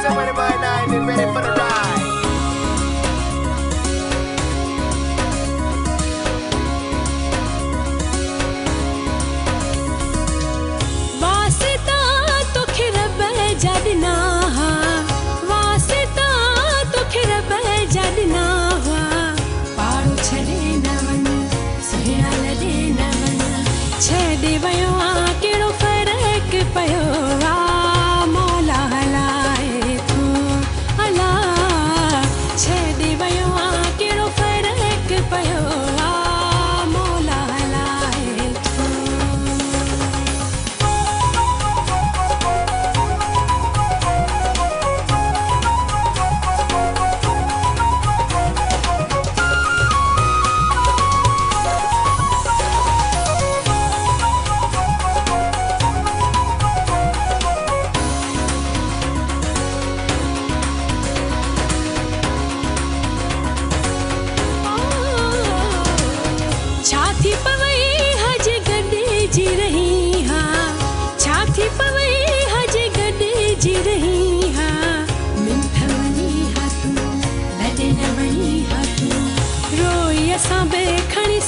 somebody by now, be ready for the ride. वास्ता तो खिरब जडना वास्ता तो खिरब जडना पाड़ो छड़े नवन सुहिया लड़े नवन छड़े वयो केड़ो फर्क पयो मौला हलाए तू हला छड़े वयो केड़ो फर्क पयो मौला हलाए तू छाती पवई हज गॾे जी रही हाँ छाती पवई हज गॾे जी रही हाँ मिंठ वञी हा तूं लॾे न वञी हा तूं रोई असां बे खणी